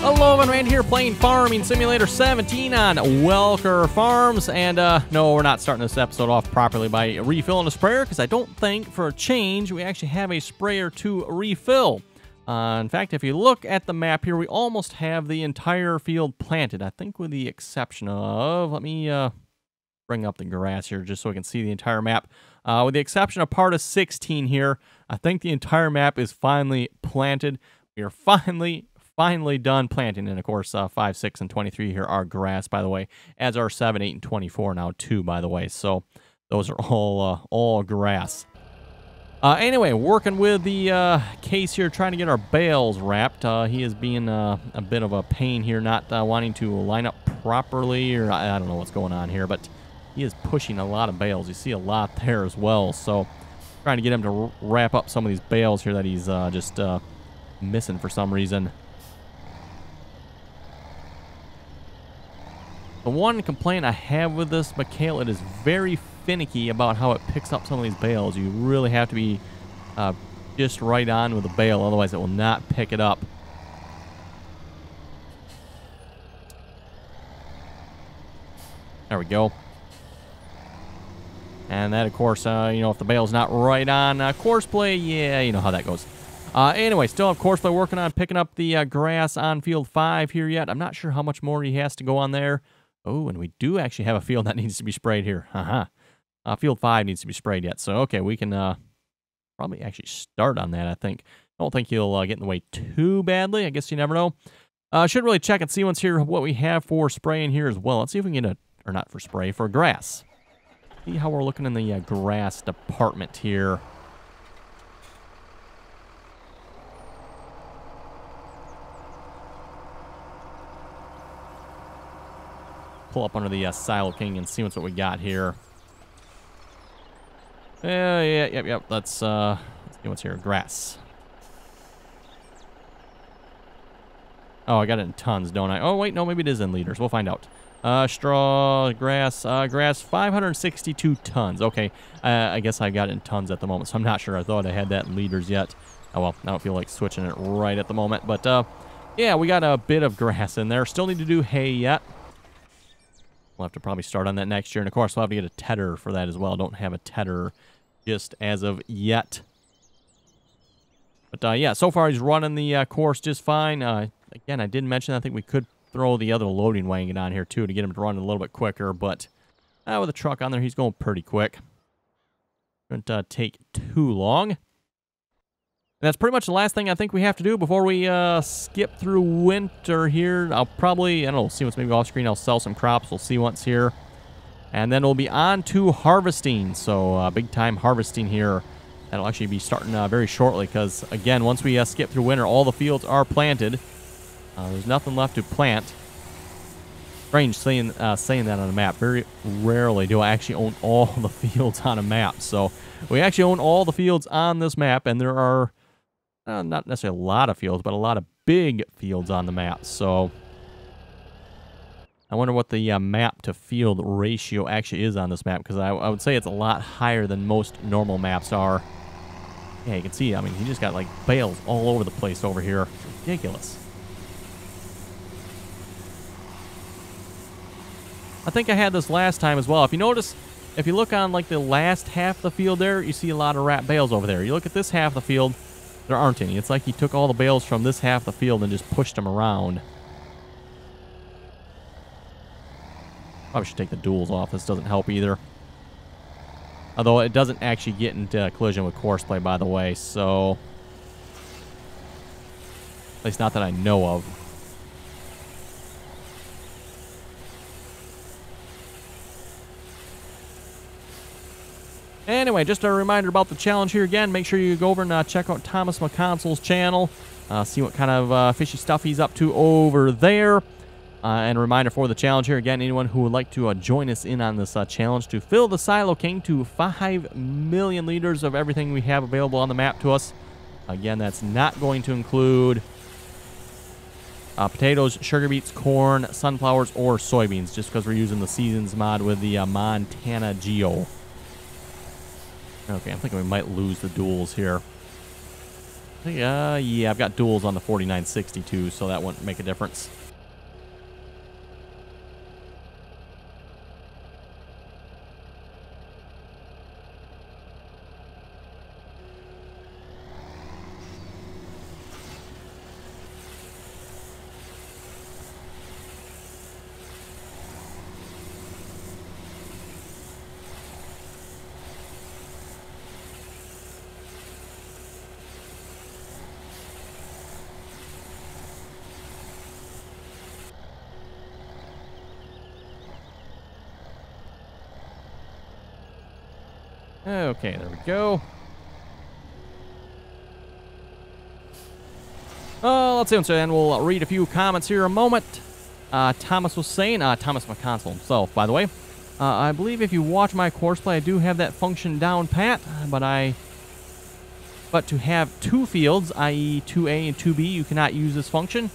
Hello, I'm Randy here playing Farming Simulator 17 on Welker Farms. And no, we're not starting this episode off properly by refilling a sprayer, because I don't think, for a change, we actually have a sprayer to refill. In fact, if you look at the map here, we almost have the entire field planted. I think with the exception of, let me bring up the grass here just so we can see the entire map. With the exception of part of 16 here, I think the entire map is finally planted. We are finally done planting. And of course, 5, 6, and 23 here are grass, by the way, as are 7, 8, and 24 now too, by the way. So those are all grass. Anyway, working with the case here, trying to get our bales wrapped. He is being a bit of a pain here, not wanting to line up properly, or I don't know what's going on here, but he is pushing a lot of bales. You see a lot there as well, so trying to get him to wrap up some of these bales here that he's just missing for some reason. The one complaint I have with this McHale, it is very finicky about how it picks up some of these bales. You really have to be just right on with the bale, otherwise it will not pick it up. There we go. And that, of course, you know, if the bale's not right on course play, yeah, you know how that goes. Anyway, still have course play working on picking up the grass on field 5 here yet. I'm not sure how much more he has to go on there. Oh, and we do actually have a field that needs to be sprayed here. Field 5 needs to be sprayed yet. So, okay, we can probably actually start on that, I think. I don't think he'll get in the way too badly. I guess you never know. Should really check and see once here what we have for spraying here as well. Let's see if we can get or not for spray, for grass. See how we're looking in the grass department here. Pull up under the Silo King and see what's what we got here. Yep. Let's see what's here. Grass. Oh, I got it in tons, don't I? Oh, wait, no, maybe it is in liters. We'll find out. Straw, grass, 562 tons. Okay, I guess I got it in tons at the moment, so I'm not sure. I thought I had that in liters yet. Oh, well, I don't feel like switching it right at the moment. But, yeah, we got a bit of grass in there. Still need to do hay yet. We'll have to probably start on that next year. And, of course, we'll have to get a tedder for that as well. Don't have a tedder just as of yet. But, yeah, so far he's running the course just fine. Again, I did mention I think we could throw the other loading wagon on here, too, to get him to run a little bit quicker. But with the truck on there, he's going pretty quick. Shouldn't take too long. And that's pretty much the last thing I think we have to do before we skip through winter here. I'll probably, I don't know, see what's maybe off screen. I'll sell some crops. We'll see once here. And then we'll be on to harvesting. So big time harvesting here. That'll actually be starting very shortly because, again, once we skip through winter, all the fields are planted. There's nothing left to plant. Strange saying that on a map. Very rarely do I actually own all the fields on a map. So we actually own all the fields on this map, and there are not necessarily a lot of fields, but a lot of big fields on the map. So I wonder what the map to field ratio actually is on this map, because I would say it's a lot higher than most normal maps are. Yeah, you can see, I mean, he just got like bales all over the place over here. It's ridiculous. I think I had this last time as well. If you notice, if you look on like the last half of the field there, you see a lot of wrapped bales over there. You look at this half of the field, there aren't any. It's like he took all the bales from this half of the field and just pushed them around. Probably should take the duals off. This doesn't help either. Although it doesn't actually get into collision with course play, by the way, so at least not that I know of. Anyway, just a reminder about the challenge here again. Make sure you go over and check out Thomas McConsol's channel. See what kind of fishy stuff he's up to over there. And a reminder for the challenge here again, anyone who would like to join us in on this challenge to fill the Silo King to 5 million liters of everything we have available on the map to us. Again, that's not going to include Potatoes, sugar beets, corn, sunflowers, or soybeans, just because we're using the seasons mod with the Montana Geo. Okay, I'm thinking we might lose the duels here. Yeah, I've got duels on the 4962, so that wouldn't make a difference. Okay, there we go. Let's see. And we'll read a few comments here in a moment. Thomas was saying, Thomas McConsole himself, by the way. I believe if you watch my course play, I do have that function down pat, but to have two fields, i.e. 2A and 2B, you cannot use this function,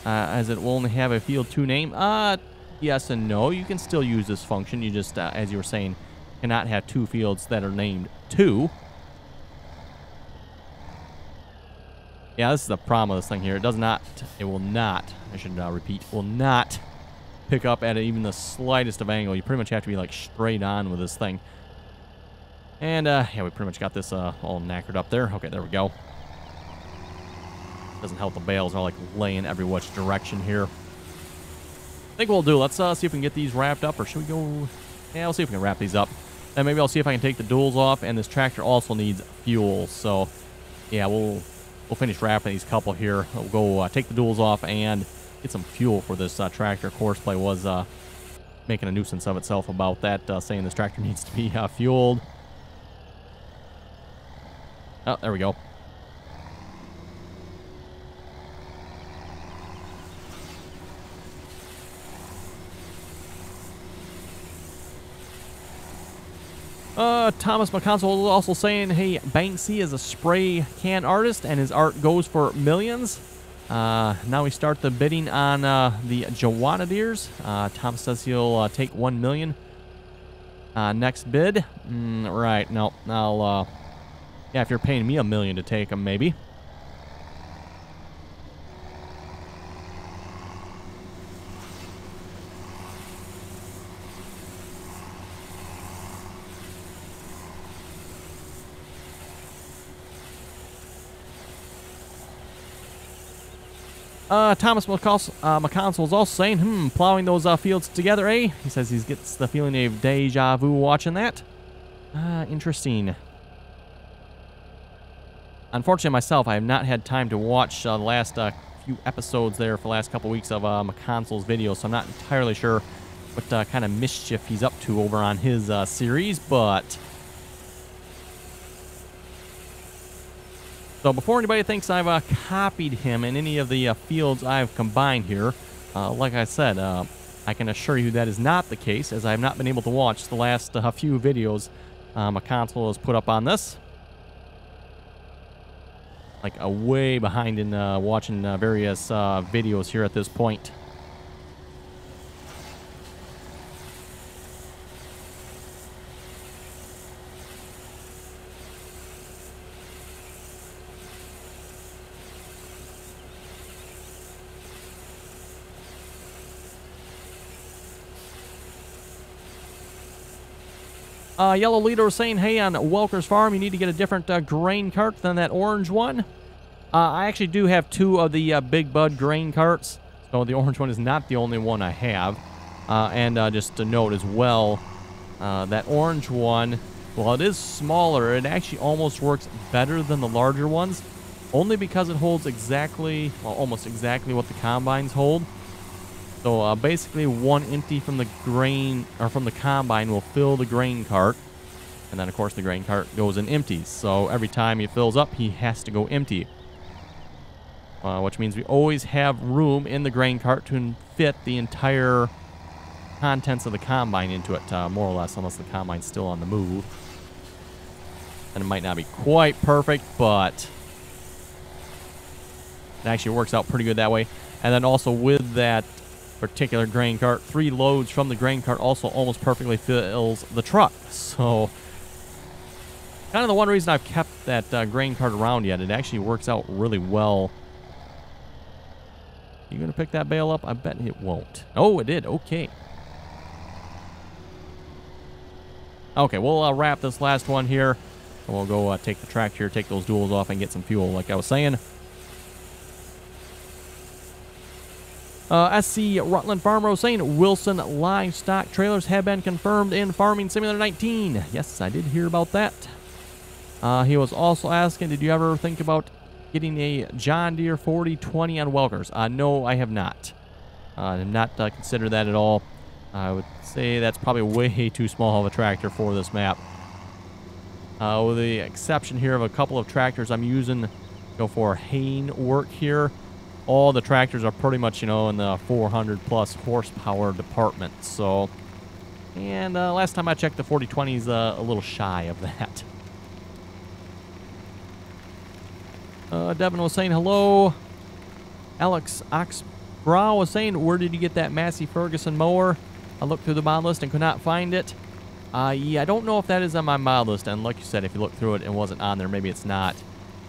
as it will only have a field 2 name. Yes and no. You can still use this function. You just, as you were saying, cannot have two fields that are named 2. Yeah, this is the problem of this thing here. It will not, I should repeat, will not pick up at even the slightest of angle. You pretty much have to be like straight on with this thing. And yeah, we pretty much got this all knackered up there. Okay, there we go. Doesn't help the bales are like laying every which direction here. I think what we'll do, let's see if we can get these wrapped up, or should we go? Yeah, we'll see if we can wrap these up. And maybe I'll see if I can take the duals off, and this tractor also needs fuel. So yeah, we'll finish wrapping these couple here. We'll go take the duals off and get some fuel for this tractor. Courseplay was making a nuisance of itself about that, saying this tractor needs to be fueled. Oh, there we go. Thomas McConsole was also saying, hey, Banksy is a spray can artist and his art goes for millions. Now we start the bidding on the Jawanadeers. Thomas says he'll take 1 million. Next bid. Right, no, I'll, yeah, if you're paying me $1 million to take them, maybe. Thomas McConsole was also saying, plowing those fields together, eh? He says he gets the feeling of deja vu watching that. Interesting. Unfortunately, myself, I have not had time to watch the last few episodes there for the last couple weeks of McConsole's videos, so I'm not entirely sure what kind of mischief he's up to over on his series, but... So before anybody thinks I've copied him in any of the fields I've combined here, like I said, I can assure you that is not the case, as I have not been able to watch the last few videos McConsole has put up on this. Like way behind in watching various videos here at this point. Yellow Leader was saying, hey, on Welker's farm, you need to get a different grain cart than that orange one. I actually do have 2 of the Big Bud grain carts, so the orange one is not the only one I have. And just to note as well, that orange one, while it is smaller, it actually almost works better than the larger ones, only because it holds exactly, well, almost exactly what the combines hold. So basically, 1 empty from the grain, or from the combine, will fill the grain cart. And then, of course, the grain cart goes in empties. So every time he fills up, he has to go empty. Which means we always have room in the grain cart to fit the entire contents of the combine into it, more or less, unless the combine's still on the move. And it might not be quite perfect, but it actually works out pretty good that way. And then also with that particular grain cart, 3 loads from the grain cart also almost perfectly fills the truck. So kind of the one reason I've kept that grain cart around yet. It actually works out really well. You gonna pick that bale up? I bet it won't. Oh, it did. Okay. Okay, we'll wrap this last one here. And we'll go take the tractor here, take those duals off, and get some fuel, like I was saying. SC Rutland Farmer was saying Wilson livestock trailers have been confirmed in Farming Simulator 19. Yes, I did hear about that. He was also asking, did you ever think about getting a John Deere 4020 on Welkers? No, I have not. I have not considered that at all. I would say that's probably way too small of a tractor for this map. With the exception here of a couple of tractors I'm using for haying work here. All the tractors are pretty much, in the 400 plus horsepower department. So, and last time I checked, the 4020 is a little shy of that. Devin was saying hello. Alex Oxbrow was saying, where did you get that Massey Ferguson mower? I looked through the mod list and could not find it. Yeah, I don't know if that is on my mod list. And like you said, if you look through it and it wasn't on there, maybe it's not.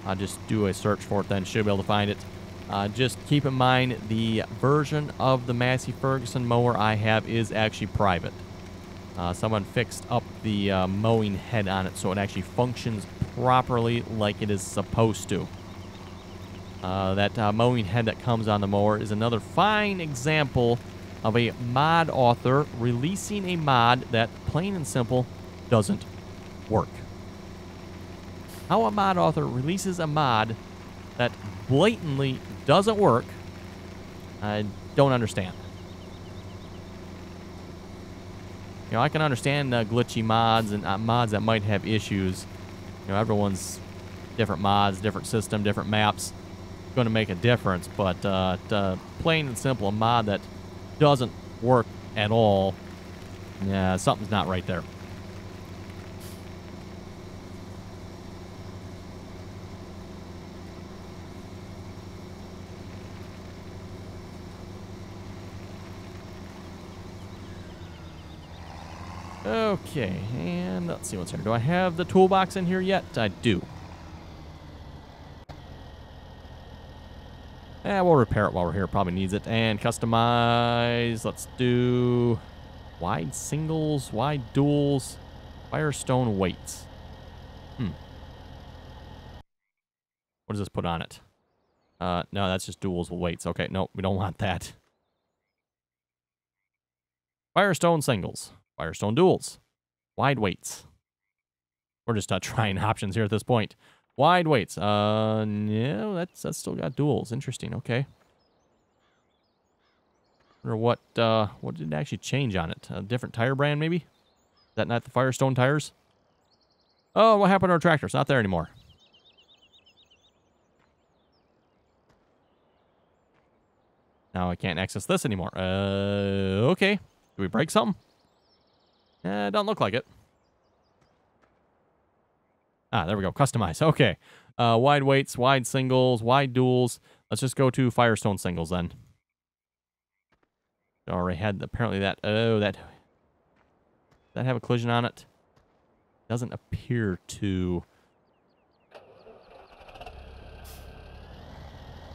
I'll just do a search for it then. Should be able to find it. Just keep in mind, the version of the Massey Ferguson mower I have is actually private. Someone fixed up the mowing head on it so it actually functions properly like it is supposed to. That mowing head that comes on the mower is another fine example of a mod author releasing a mod that, plain and simple, doesn't work. How a mod author releases a mod that blatantly doesn't work, I don't understand. I can understand glitchy mods and mods that might have issues. Everyone's different mods, different system, different maps, going to make a difference. But plain and simple, a mod that doesn't work at all, yeah, something's not right there. Okay, and let's see what's here. Do I have the toolbox in here yet? I do. Yeah, we'll repair it while we're here. Probably needs it. And customize. Let's do wide singles, wide duals, Firestone weights. What does this put on it? No, that's just duals with weights. Okay, no, we don't want that. Firestone singles, Firestone duals, wide weights. We're just trying options here at this point. Wide weights. No, that's still got duals. Interesting. Okay. Or what did it actually change on it? A different tire brand, maybe? Is that not the Firestone tires? Oh, what happened to our tractor? It's not there anymore. Now I can't access this anymore. Okay. Did we break something? Don't look like it. Ah, there we go. Customize. Okay. Wide weights, wide singles, wide duals. Let's just go to Firestone singles then. Already had apparently that. Oh, that. Does that have a collision on it? Doesn't appear to.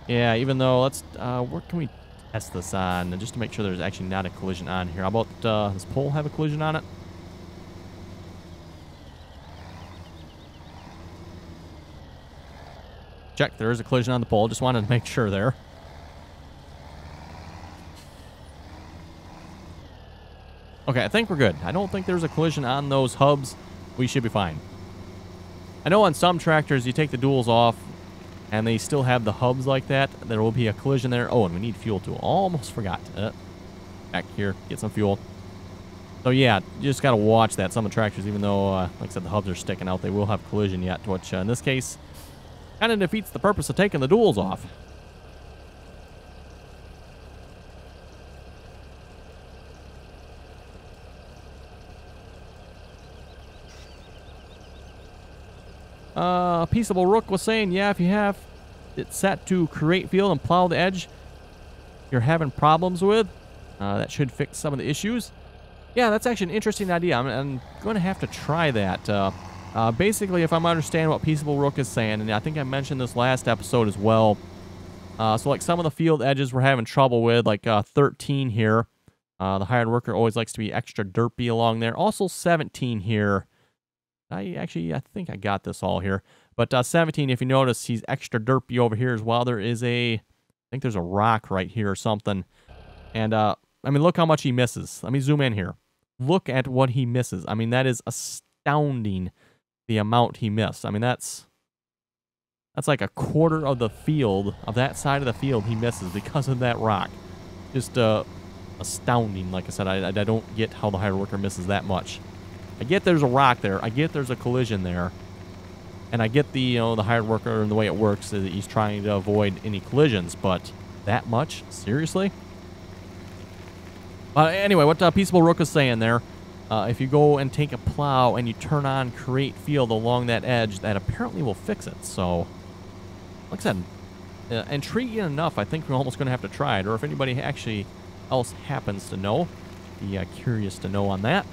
Yeah, even though let's. Where can we test this on just to make sure there's actually not a collision on here? How about does pole have a collision on it? Check, there is a collision on the pole. Just wanted to make sure there. Okay, I think we're good. I don't think there's a collision on those hubs. We should be fine. I know on some tractors you take the duals off and they still have the hubs like that. There will be a collision there. Oh, and we need fuel too. Almost forgot. Back here, get some fuel. So yeah, you just got to watch that. Some of the tractors, even though, like I said, the hubs are sticking out, they will have collision yet, which in this case kind of defeats the purpose of taking the duals off. Peaceable Rook was saying, yeah, if you have it set to create field and plow the edge, you're having problems with. That should fix some of the issues. Yeah, that's actually an interesting idea. I'm going to have to try that. Basically, if I'm understanding what Peaceable Rook is saying, and I think I mentioned this last episode as well. So like some of the field edges we're having trouble with, like 13 here. The hired worker always likes to be extra derpy along there. Also 17 here. I think I got this all here. But 17, if you notice, he's extra derpy over here as well. There is I think there's a rock right here or something. And, I mean, look how much he misses. Let me zoom in here. Look at what he misses. I mean, that is astounding, the amount he missed. I mean, that's like a quarter of the field, of that side of the field he misses because of that rock. Just astounding. Like I said, I don't get how the hired worker misses that much. I get there's a rock there. I get there's a collision there. And I get the hired worker and the way it works is that he's trying to avoid any collisions, but that much? Seriously? Anyway, what Peaceable Rook is saying there, if you go and take a plow and you turn on create field along that edge, that apparently will fix it. So, like I said, intriguing enough, I think we're almost going to have to try it. Or if anybody actually else happens to know, be curious to know on that.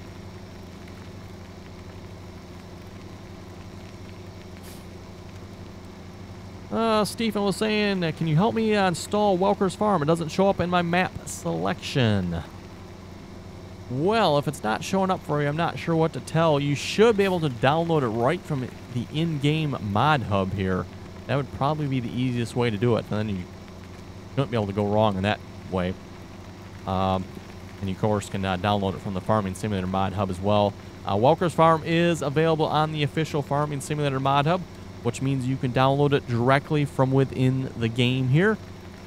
Stephen was saying, can you help me install Welker's Farm? It doesn't show up in my map selection. Well, if it's not showing up for you, I'm not sure what to tell. You should be able to download it right from the in-game mod hub here. That would probably be the easiest way to do it. And then you shouldn't be able to go wrong in that way. And you, of course, can download it from the Farming Simulator mod hub as well. Welker's Farm is available on the official Farming Simulator mod hub, which means you can download it directly from within the game here.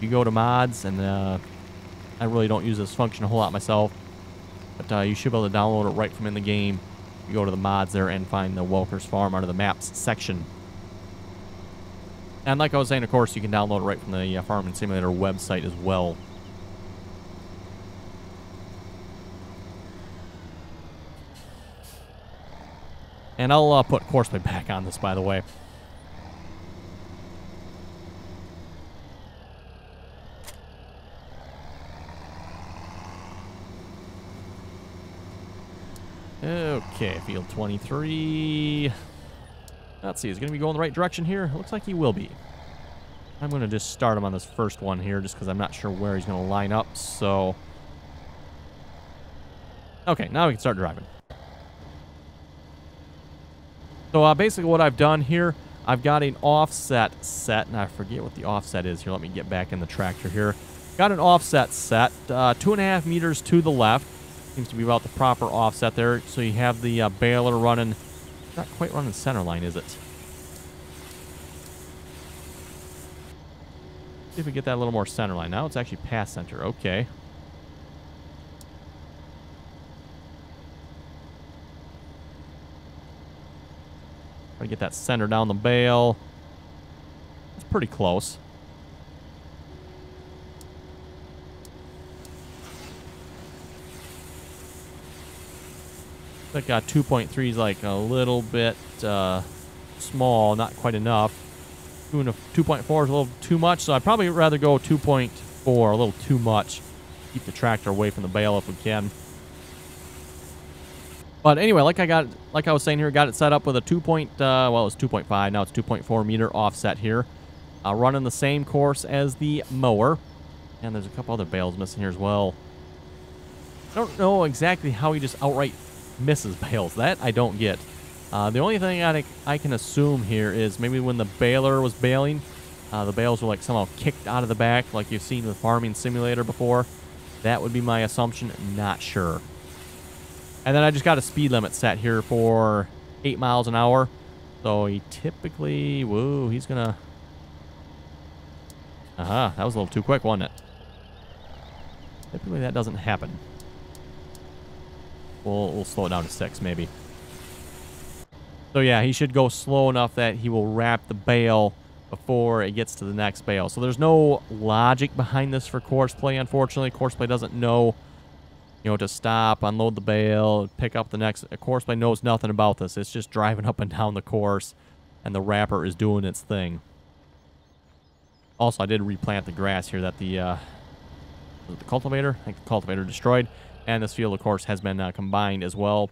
You go to mods, and I really don't use this function a whole lot myself, but you should be able to download it right from in the game. You go to the mods there and find the Welker's Farm under the maps section. And like I was saying, of course, you can download it right from the Farming Simulator website as well. And I'll put Courseplay back on this, by the way. Okay, field 23. Let's see, is he going to be going the right direction here? Looks like he will be. I'm going to just start him on this first one here just because I'm not sure where he's going to line up, so... Okay, now we can start driving. So basically what I've done here, I've got an offset set, and I forget what the offset is here. Let me get back in the tractor here. Got an offset set, 2.5 meters to the left. Seems to be about the proper offset there. So you have the baler running, not quite running center line, is it? See if we get that a little more center line. Now it's actually past center. Okay. Try to get that center down the bale. It's pretty close. I think 2.3 is like a little bit small, not quite enough. 2.4 is a little too much, so I'd probably rather go 2.4, a little too much. Keep the tractor away from the bale if we can. But anyway, like I was saying here, got it set up with a well, it's 2.5, now it's 2.4 meter offset here. Running the same course as the mower. And there's a couple other bales missing here as well. I don't know exactly how he just outright misses bales. That I don't get. The only thing I can assume here is maybe when the baler was baling, the bales were like somehow kicked out of the back like you've seen with Farming Simulator before. That would be my assumption. Not sure. And then I just got a speed limit set here for 8 miles an hour. So he typically... Whoa, he's gonna... That was a little too quick, wasn't it? Typically that doesn't happen. We'll slow it down to 6, maybe. So yeah, he should go slow enough that he will wrap the bale before it gets to the next bale. So there's no logic behind this for Courseplay, unfortunately. Courseplay doesn't know, to stop, unload the bale, pick up the next. Courseplay knows nothing about this. It's just driving up and down the course, and the wrapper is doing its thing. Also, I did replant the grass here that the Was it the cultivator? I think the cultivator destroyed. And this field, of course, has been combined as well.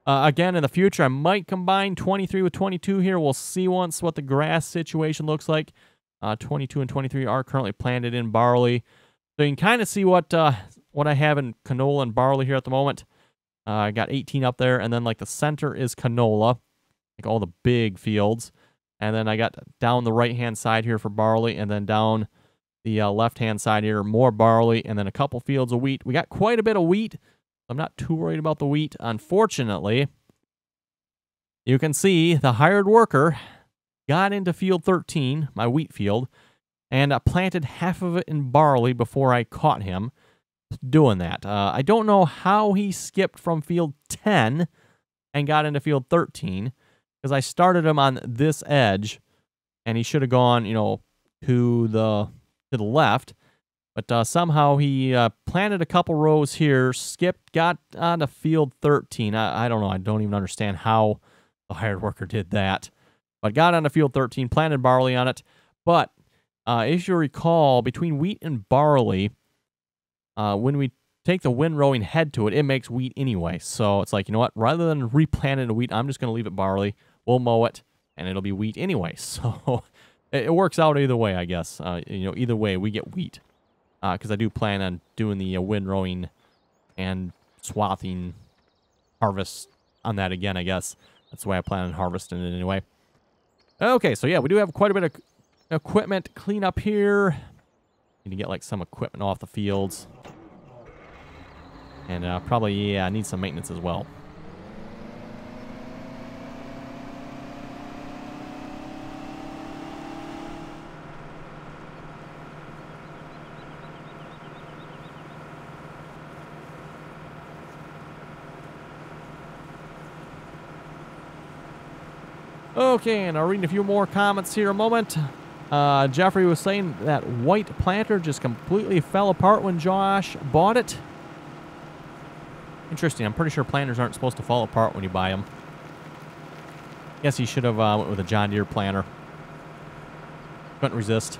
Again, in the future, I might combine 23 with 22 here. We'll see once what the grass situation looks like. 22 and 23 are currently planted in barley. So you can kind of see what I have in canola and barley here at the moment. I got 18 up there, and then like the center is canola, like all the big fields. And then I got down the right-hand side here for barley, and then down the left-hand side here, more barley, and then a couple fields of wheat. We got quite a bit of wheat. I'm not too worried about the wheat. Unfortunately, you can see the hired worker got into field 13, my wheat field, and planted half of it in barley before I caught him doing that. I don't know how he skipped from field 10 and got into field 13, because I started him on this edge, and he should have gone, you know, to the left. But somehow he planted a couple rows here, skipped, got onto field 13. I don't know. I don't even understand how the hired worker did that. But got onto field 13, planted barley on it. But if you recall, between wheat and barley, when we take the windrowing head to it, it makes wheat anyway. So it's like, you know what? Rather than replant it to wheat, I'm just going to leave it barley. We'll mow it, and it'll be wheat anyway. So it works out either way, I guess. You know, either way, we get wheat. Because I do plan on doing the windrowing and swathing harvest on that again, I guess. That's the way I plan on harvesting it anyway. Okay, so yeah, we do have quite a bit of equipment clean up here. Need to get like some equipment off the fields. And probably, yeah, I need some maintenance as well. Okay, and I'll read a few more comments here a moment. Jeffrey was saying that white planter just completely fell apart when Josh bought it. Interesting. I'm pretty sure planters aren't supposed to fall apart when you buy them. Guess he should have went with a John Deere planter. Couldn't resist.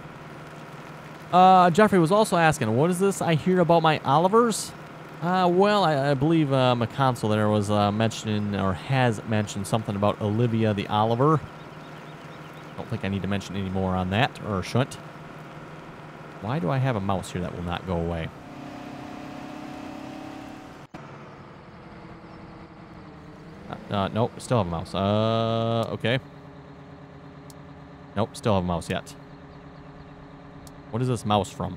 Jeffrey was also asking, what is this I hear about my Olivers? Well, I believe McConsole there was mentioning, or has mentioned something about Olivia the Oliver. Don't think I need to mention any more on that, or shouldn't. Why do I have a mouse here that will not go away? Nope, still have a mouse. Okay. Nope, still have a mouse yet. What is this mouse from?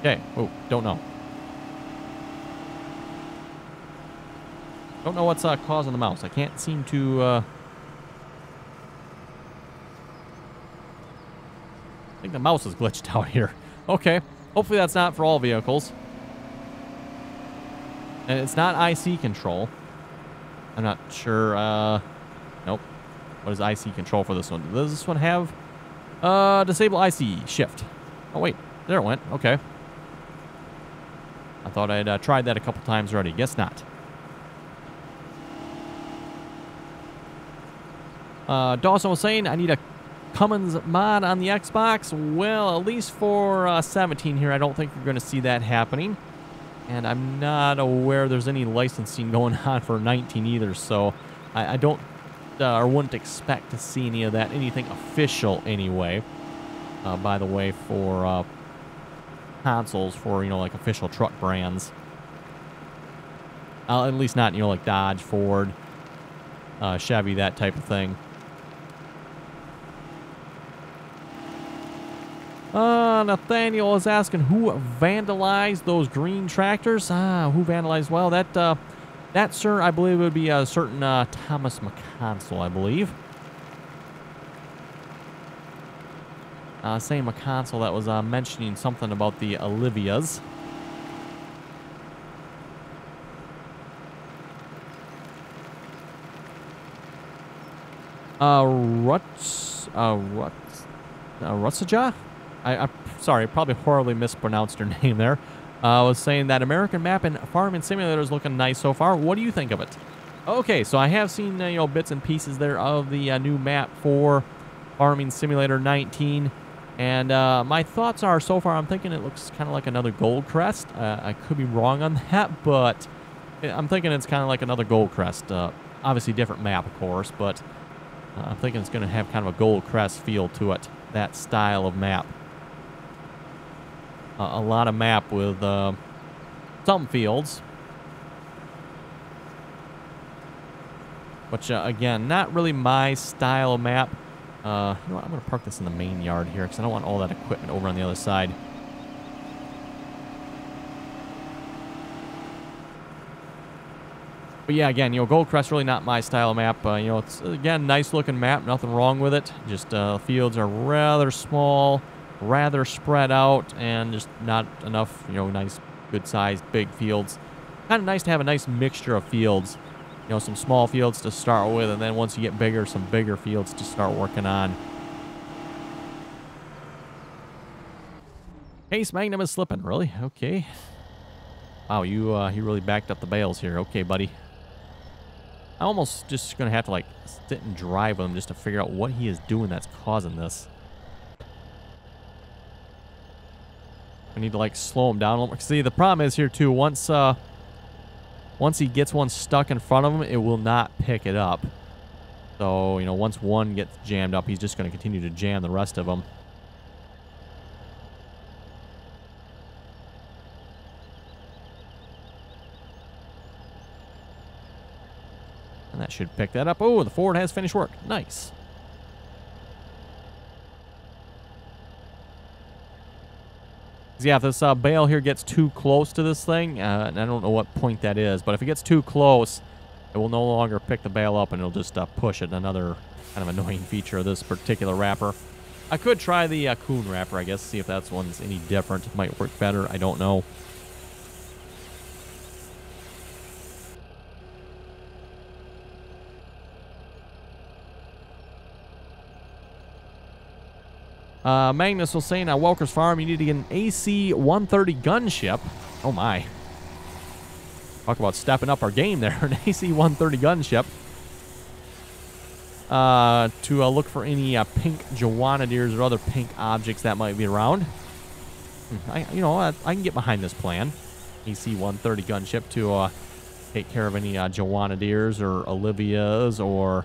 Okay. Oh, don't know. Don't know what's causing the mouse. I can't seem to... I think the mouse is glitched out here. Okay. Hopefully that's not for all vehicles. And it's not IC control. I'm not sure. Nope. What is IC control for this one? Does this one have disable IC shift? Oh, wait. There it went. Okay. I thought I'd tried that a couple times already. Guess not. Dawson was saying I need a Cummins mod on the Xbox. Well, at least for 17 here, I don't think you're going to see that happening. And I'm not aware there's any licensing going on for 19 either, so I don't or wouldn't expect to see any of that, anything official anyway. By the way, for consoles for, you know, like official truck brands. At least not, you know, like Dodge, Ford, Chevy, that type of thing. Nathaniel is asking who vandalized those green tractors. Who vandalized? Well, that, sir, I believe would be a certain Thomas McConsole, I believe. Same McConsole that was mentioning something about the Olivias. Rutsaja? I'm sorry, I probably horribly mispronounced her name there. Was saying that American Map and Farming Simulator is looking nice so far. What do you think of it? Okay, so I have seen you know, bits and pieces there of the new map for Farming Simulator 19. And my thoughts are, so far, I'm thinking it looks kind of like another Gold Crest. I could be wrong on that, but I'm thinking it's kind of like another Gold Crest. Obviously, different map, of course, but I'm thinking it's going to have kind of a Gold Crest feel to it, that style of map. A lot of map with some fields. Which, again, not really my style of map. You know what, I'm going to park this in the main yard here because I don't want all that equipment over on the other side. But yeah, again, you know, Goldcrest really not my style of map. You know, it's, again, nice looking map, nothing wrong with it. Just fields are rather small, rather spread out, and just not enough, you know, nice, good sized, big fields. Kind of nice to have a nice mixture of fields. You know, some small fields to start with, and then once you get bigger, some bigger fields to start working on. Case Magnum is slipping, really? Okay. Wow, you really backed up the bales here. Okay, buddy. I'm almost just going to have to, like, sit and drive with him just to figure out what he is doing that's causing this. I need to, like, slow him down a little more. See, the problem is here, too, once he gets one stuck in front of him, it will not pick it up. So, you know, once one gets jammed up, he's just going to continue to jam the rest of them. And that should pick that up. Oh, the Ford has finished work. Nice. Yeah, if this bale here gets too close to this thing, and I don't know what point that is, but if it gets too close, it will no longer pick the bale up and it'll just push it. Another kind of annoying feature of this particular wrapper. I could try the Coon wrapper, I guess, see if that one's any different. It might work better. I don't know. Magnus was saying, Welker's Farm, you need to get an AC-130 gunship. Oh, my. Talk about stepping up our game there. An AC-130 gunship. To look for any pink Joanadiers or other pink objects that might be around. You know, I can get behind this plan. AC-130 gunship to take care of any Joanadiers or Olivias or...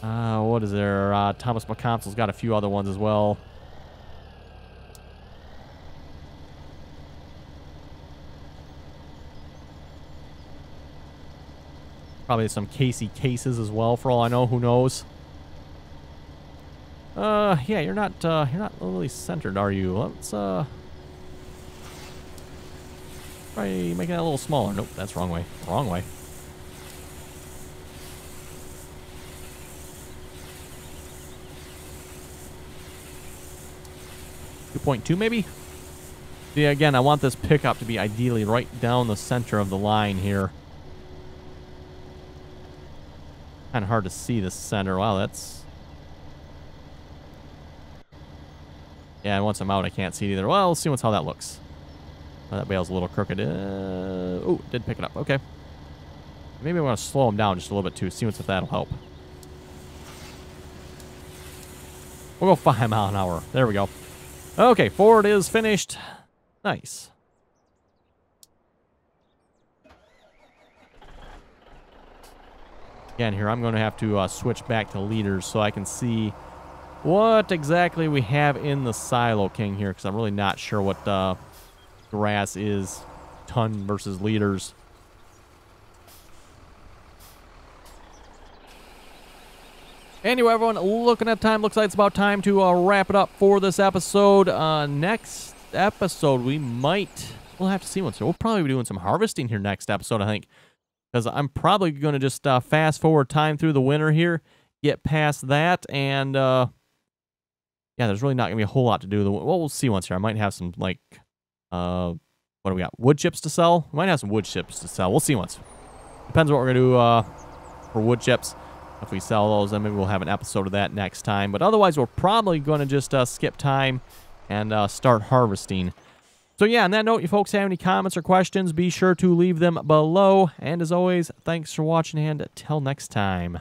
what is there? Thomas McConsel's got a few other ones as well. Probably some Casey cases as well, for all I know. Who knows? Yeah, you're not really centered, are you? Let's try making that a little smaller. Nope, that's wrong way. Wrong way. .2 maybe? Yeah, again, I want this pickup to be ideally right down the center of the line here. Kind of hard to see the center. Wow, that's... Yeah, once I'm out, I can't see it either. Well, let's see how that looks. Oh, that bale's a little crooked. Oh, did pick it up. Okay. Maybe I want to slow him down just a little bit, too. See if that'll help. We'll go 5 miles an hour. There we go. Okay, Ford is finished. Nice. Again, here I'm going to have to switch back to liters so I can see what exactly we have in the Silo King here, because I'm really not sure what grass is, ton versus liters. Anyway, everyone, looking at time, looks like it's about time to wrap it up for this episode. Next episode, we'll have to see what's. We'll probably be doing some harvesting here next episode, I think. Because I'm probably going to just fast forward time through the winter here, get past that, and yeah, there's really not going to be a whole lot to do. Well, we'll see once here. I might have some, like, what do we got? Wood chips to sell? We might have some wood chips to sell. We'll see once. Depends what we're going to do for wood chips. If we sell those, then maybe we'll have an episode of that next time. But otherwise, we're probably going to just skip time and start harvesting. So yeah, on that note, you folks have any comments or questions, be sure to leave them below. And as always, thanks for watching, and till next time.